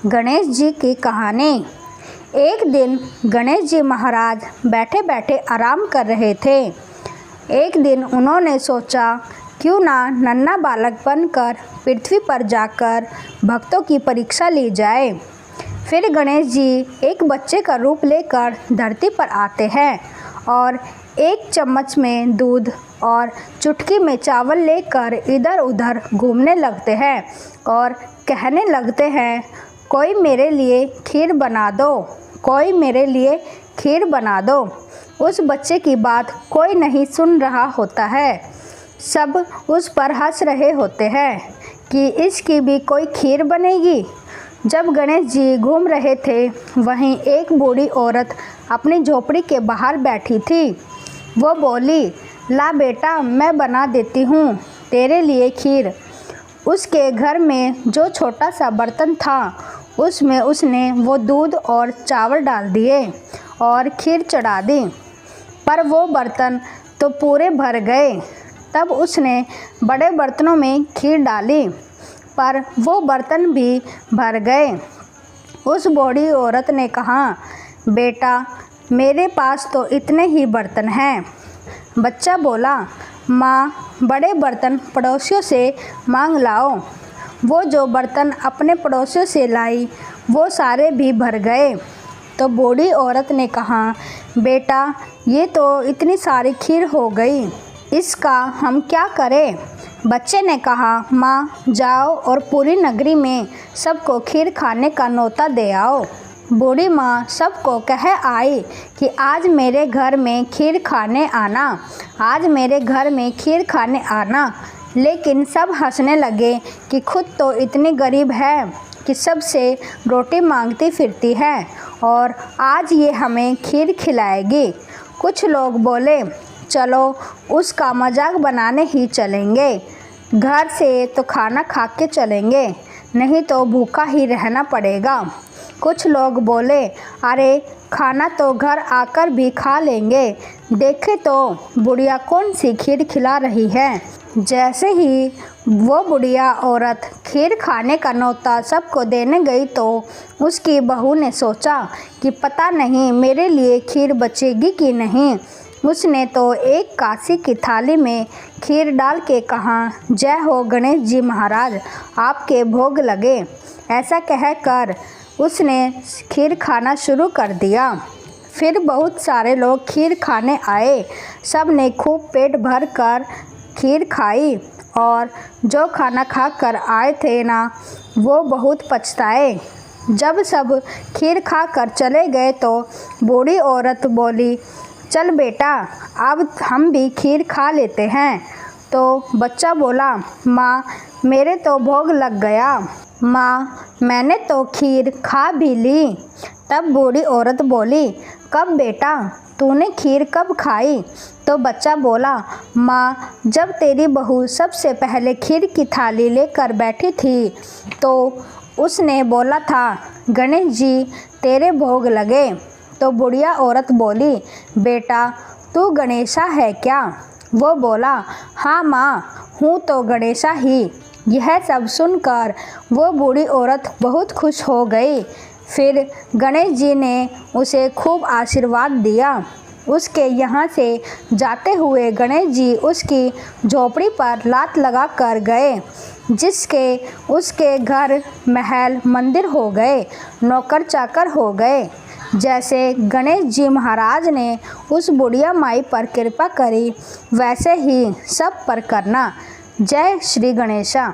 गणेश जी की कहानी। एक दिन गणेश जी महाराज बैठे बैठे आराम कर रहे थे। एक दिन उन्होंने सोचा क्यों ना नन्हा बालक बनकर पृथ्वी पर जाकर भक्तों की परीक्षा ली जाए। फिर गणेश जी एक बच्चे का रूप लेकर धरती पर आते हैं और एक चम्मच में दूध और चुटकी में चावल लेकर इधर उधर घूमने लगते हैं और कहने लगते हैं, कोई मेरे लिए खीर बना दो, कोई मेरे लिए खीर बना दो। उस बच्चे की बात कोई नहीं सुन रहा होता है। सब उस पर हंस रहे होते हैं कि इसकी भी कोई खीर बनेगी। जब गणेश जी घूम रहे थे, वहीं एक बूढ़ी औरत अपनी झोपड़ी के बाहर बैठी थी। वो बोली, ला बेटा, मैं बना देती हूँ तेरे लिए खीर। उसके घर में जो छोटा सा बर्तन था, उसमें उसने वो दूध और चावल डाल दिए और खीर चढ़ा दी, पर वो बर्तन तो पूरे भर गए। तब उसने बड़े बर्तनों में खीर डाली, पर वो बर्तन भी भर गए। उस बूढ़ी औरत ने कहा, बेटा, मेरे पास तो इतने ही बर्तन हैं। बच्चा बोला, माँ, बड़े बर्तन पड़ोसियों से मांग लाओ। वो जो बर्तन अपने पड़ोसियों से लाई, वो सारे भी भर गए। तो बूढ़ी औरत ने कहा, बेटा, ये तो इतनी सारी खीर हो गई, इसका हम क्या करें? बच्चे ने कहा, माँ, जाओ और पूरी नगरी में सबको खीर खाने का न्योता दे आओ। बूढ़ी माँ सबको कह आई कि आज मेरे घर में खीर खाने आना, आज मेरे घर में खीर खाने आना। लेकिन सब हंसने लगे कि खुद तो इतनी गरीब है कि सबसे रोटी मांगती फिरती है और आज ये हमें खीर खिलाएगी। कुछ लोग बोले, चलो उसका मजाक बनाने ही चलेंगे, घर से तो खाना खा के चलेंगे, नहीं तो भूखा ही रहना पड़ेगा। कुछ लोग बोले, अरे खाना तो घर आकर भी खा लेंगे, देखे तो बुढ़िया कौन सी खीर खिला रही है। जैसे ही वो बुढ़िया औरत खीर खाने का न्योता सबको देने गई, तो उसकी बहू ने सोचा कि पता नहीं मेरे लिए खीर बचेगी कि नहीं। उसने तो एक कांसी की थाली में खीर डाल के कहा, जय हो गणेश जी महाराज, आपके भोग लगे। ऐसा कहकर उसने खीर खाना शुरू कर दिया। फिर बहुत सारे लोग खीर खाने आए। सब ने खूब पेट भर कर खीर खाई और जो खाना खा कर आए थे ना, वो बहुत पछताए। जब सब खीर खा कर चले गए तो बूढ़ी औरत बोली, चल बेटा, अब हम भी खीर खा लेते हैं। तो बच्चा बोला, माँ, मेरे तो भोग लग गया, माँ, मैंने तो खीर खा भी ली। तब बूढ़ी औरत बोली, कब बेटा, तूने खीर कब खाई? तो बच्चा बोला, माँ, जब तेरी बहू सबसे पहले खीर की थाली लेकर बैठी थी, तो उसने बोला था, गणेश जी तेरे भोग लगे। तो बुढ़िया औरत बोली, बेटा, तू गणेशा है क्या? वो बोला, हाँ माँ, हूँ तो गणेशा ही। यह सब सुनकर वो बूढ़ी औरत बहुत खुश हो गई। फिर गणेश जी ने उसे खूब आशीर्वाद दिया। उसके यहाँ से जाते हुए गणेश जी उसकी झोपड़ी पर लात लगा कर गए, जिसके उसके घर महल मंदिर हो गए, नौकर चाकर हो गए। जैसे गणेश जी महाराज ने उस बुढ़िया माई पर कृपा करी, वैसे ही सब पर करना। जय श्री गणेशा।